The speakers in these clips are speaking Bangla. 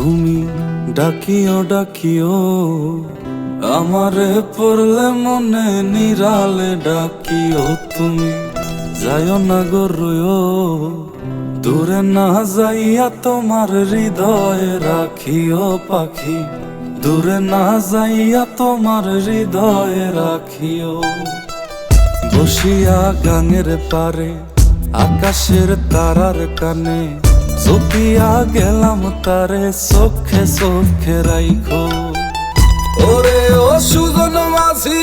তুমি ডাকিও ডাকিও আমারে পড়লে মনে নিরালে ডাকিও তুমি যাইও না গো রইও দূরে না যাইয়া তোমার হৃদয়ে রাখিও পাখি দূরে না যাইয়া তোমার হৃদয়ে রাখিও বসিয়া গাঙের পারে আকাশের তারার কানে চপিয়া গেলাম তারে চোখে চোখে রাইখো ওরে ও সুজন মাঝি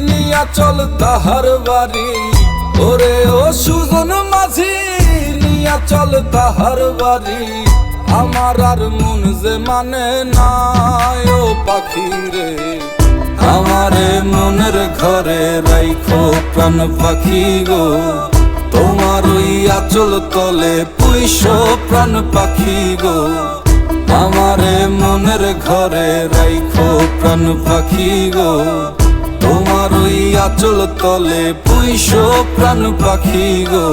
নিয়া চল তাহার বাড়ি ওরে ও সুজন মাঝি নিয়া চল তাহার বাড়ি আমার আর মন যে মানে না ও পাখি রে আমারে মনের ঘরে রাইখো প্রাণ পাখি গো তোমার ওই আঁচল তলে পুইশো প্রাণ পাখি গো আমারে মনের ঘরে রাইখো প্রাণ পাখি গো তোমার ওই আঁচল তলে পুইশো প্রাণ পাখি গো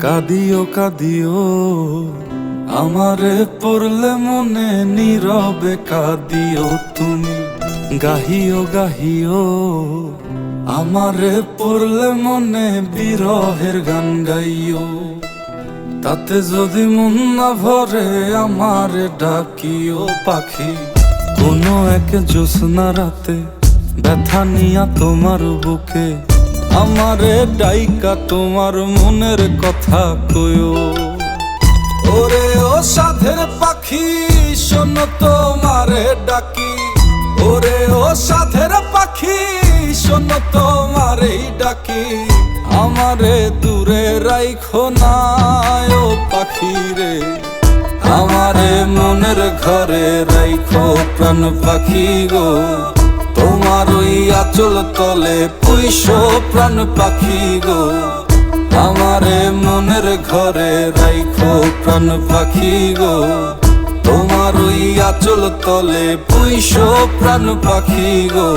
কাঁদিও কাঁদিও আমারে পড়লে মনে নীরবে কাঁদিও তুমি গাহিও গাহিও আমারে পড়লে মনে বিরহের গান গাইও তাতে যদি মন না ভরে আমারে ডাকিও পাখি কোনো এক জ্যোৎস্না রাতে ব্যথা নিয়া তোমার বুকে আমারে ডাইকা তোমার মনের কথা কয়ো ওরে ও সাধের পাখি শোনো তোমারে ডাকি ওরে ও সাধের পাখি শোনো তোমারে ডাকি আমারে দূরে রাইখো না ও পাখি রে আমারে মনের ঘরে রাইখো প্রাণ পাখি গো তোমার ওই আঁচল তলে পুইশো প্রাণ পাখি গো আমারে মনের ঘরে রাইখো প্রাণ পাখি গো তোমার ওই আঁচল তলে পুইশো প্রাণ পাখি গো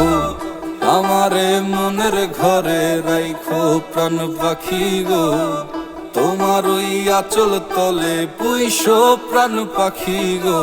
আমারে মনের ঘরে রাইখো প্রাণ পাখি গো তোমার ওই আঁচল তলে পুইশো প্রাণ পাখি গো।